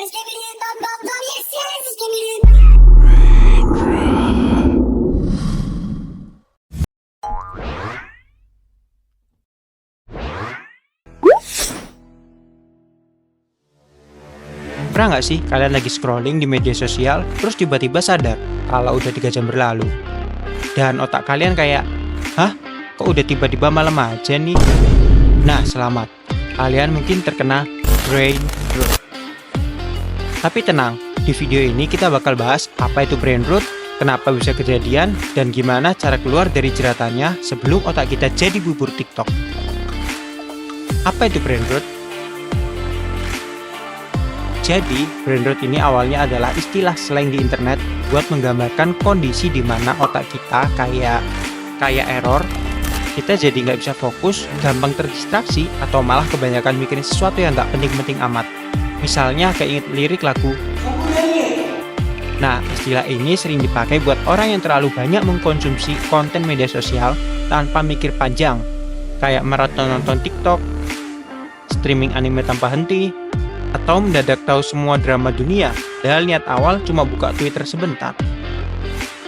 Pernah nggak sih kalian lagi scrolling di media sosial, terus tiba-tiba sadar kalau udah 3 jam berlalu? Dan otak kalian kayak, hah? Kok udah tiba-tiba malam aja nih? Nah, selamat. Kalian mungkin terkena brain rot. Tapi tenang, di video ini kita bakal bahas apa itu brain rot, kenapa bisa kejadian, dan gimana cara keluar dari jeratannya sebelum otak kita jadi bubur TikTok. Apa itu brain rot? Jadi, brain rot ini awalnya adalah istilah slang di internet buat menggambarkan kondisi di mana otak kita kayak error, kita jadi nggak bisa fokus, gampang terdistraksi, atau malah kebanyakan mikirin sesuatu yang nggak penting-penting amat. Misalnya kayak inget lirik lagu. Nah, istilah ini sering dipakai buat orang yang terlalu banyak mengkonsumsi konten media sosial tanpa mikir panjang, kayak maraton nonton TikTok, streaming anime tanpa henti, atau mendadak tahu semua drama dunia, padahal niat awal cuma buka Twitter sebentar.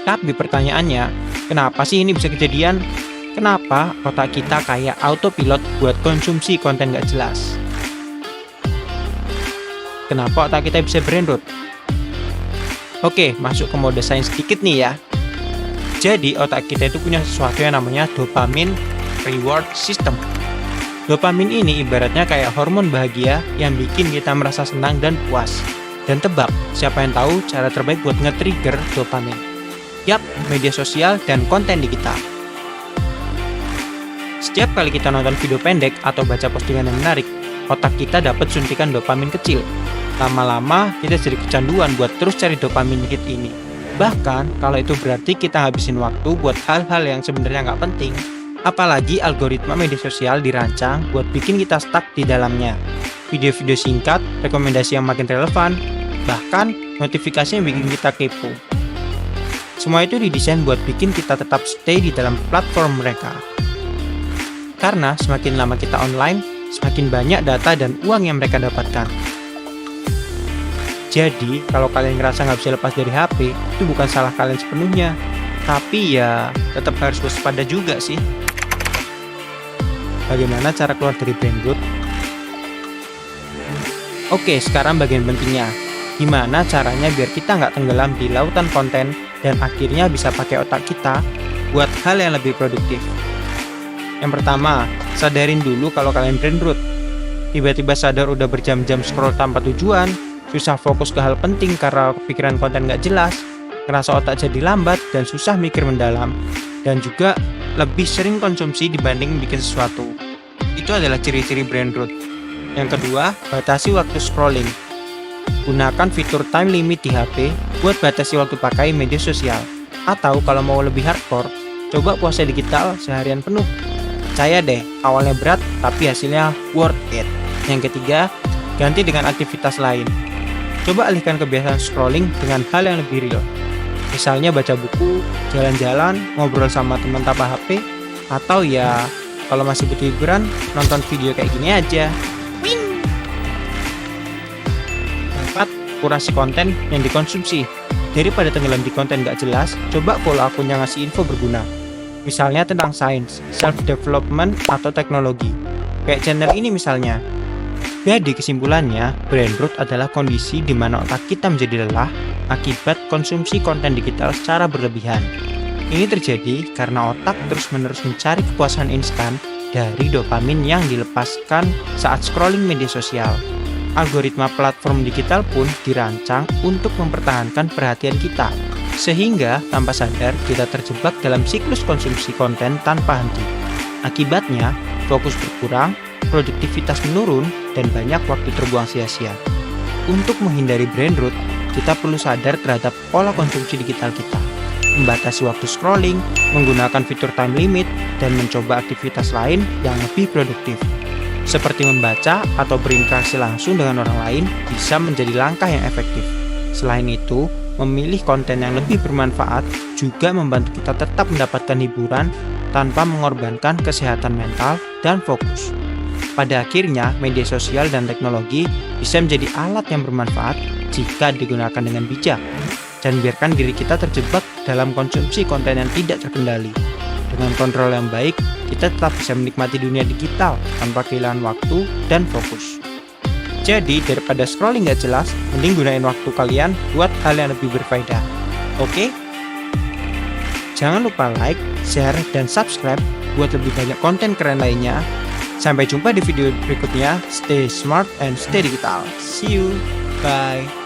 Tapi pertanyaannya, kenapa sih ini bisa kejadian? Kenapa otak kita kayak autopilot buat konsumsi konten gak jelas? Kenapa otak kita bisa brain rot? Oke, masuk ke mode sains sedikit nih ya. Jadi otak kita itu punya sesuatu yang namanya dopamine reward system. Dopamin ini ibaratnya kayak hormon bahagia yang bikin kita merasa senang dan puas. Dan tebak, siapa yang tahu cara terbaik buat nge-trigger dopamin? Yap, media sosial dan konten digital. Setiap kali kita nonton video pendek atau baca postingan yang menarik, otak kita dapat suntikan dopamin kecil. Lama-lama, kita jadi kecanduan buat terus cari dopamin hit ini. Bahkan, kalau itu berarti kita habisin waktu buat hal-hal yang sebenarnya nggak penting. Apalagi algoritma media sosial dirancang buat bikin kita stuck di dalamnya. Video-video singkat, rekomendasi yang makin relevan, bahkan notifikasi yang bikin kita kepo. Semua itu didesain buat bikin kita tetap stay di dalam platform mereka. Karena semakin lama kita online, semakin banyak data dan uang yang mereka dapatkan. Jadi, kalau kalian ngerasa nggak bisa lepas dari HP, itu bukan salah kalian sepenuhnya. Tapi ya, tetap harus waspada juga sih. Bagaimana cara keluar dari brain rot? Oke, sekarang bagian pentingnya. Gimana caranya biar kita nggak tenggelam di lautan konten dan akhirnya bisa pakai otak kita buat hal yang lebih produktif. Yang pertama, sadarin dulu kalau kalian brain rot. Tiba-tiba sadar udah berjam-jam scroll tanpa tujuan, susah fokus ke hal penting karena kepikiran konten nggak jelas, ngerasa otak jadi lambat dan susah mikir mendalam, dan juga lebih sering konsumsi dibanding bikin sesuatu. Itu adalah ciri-ciri brain rot. Yang kedua, batasi waktu scrolling. Gunakan fitur time limit di HP buat batasi waktu pakai media sosial. Atau kalau mau lebih hardcore, coba puasa digital seharian penuh. Percaya deh, awalnya berat tapi hasilnya worth it. Yang ketiga, ganti dengan aktivitas lain. Coba alihkan kebiasaan scrolling dengan hal yang lebih real. Misalnya baca buku, jalan-jalan, ngobrol sama teman tanpa HP, atau ya kalau masih butuh hiburan, nonton video kayak gini aja. Win! 4. Kurasi konten yang dikonsumsi. Daripada tenggelam di konten gak jelas, coba follow akun yang ngasih info berguna. Misalnya tentang sains, self-development, atau teknologi. Kayak channel ini misalnya. Jadi kesimpulannya, brain rot adalah kondisi di mana otak kita menjadi lelah akibat konsumsi konten digital secara berlebihan. Ini terjadi karena otak terus-menerus mencari kepuasan instan dari dopamin yang dilepaskan saat scrolling media sosial. Algoritma platform digital pun dirancang untuk mempertahankan perhatian kita, sehingga tanpa sadar kita terjebak dalam siklus konsumsi konten tanpa henti. Akibatnya, fokus berkurang, produktivitas menurun, dan banyak waktu terbuang sia-sia. Untuk menghindari brain rot, kita perlu sadar terhadap pola konsumsi digital kita, membatasi waktu scrolling, menggunakan fitur time limit, dan mencoba aktivitas lain yang lebih produktif. Seperti membaca atau berinteraksi langsung dengan orang lain bisa menjadi langkah yang efektif. Selain itu, memilih konten yang lebih bermanfaat juga membantu kita tetap mendapatkan hiburan tanpa mengorbankan kesehatan mental dan fokus. Pada akhirnya, media sosial dan teknologi bisa menjadi alat yang bermanfaat jika digunakan dengan bijak. Dan biarkan diri kita terjebak dalam konsumsi konten yang tidak terkendali. Dengan kontrol yang baik, kita tetap bisa menikmati dunia digital tanpa kehilangan waktu dan fokus. Jadi, daripada scrolling gak jelas, mending gunain waktu kalian buat hal yang lebih berfaedah. Oke? Jangan lupa like, share, dan subscribe buat lebih banyak konten keren lainnya. Sampai jumpa di video berikutnya. Stay smart and stay digital. See you. Bye.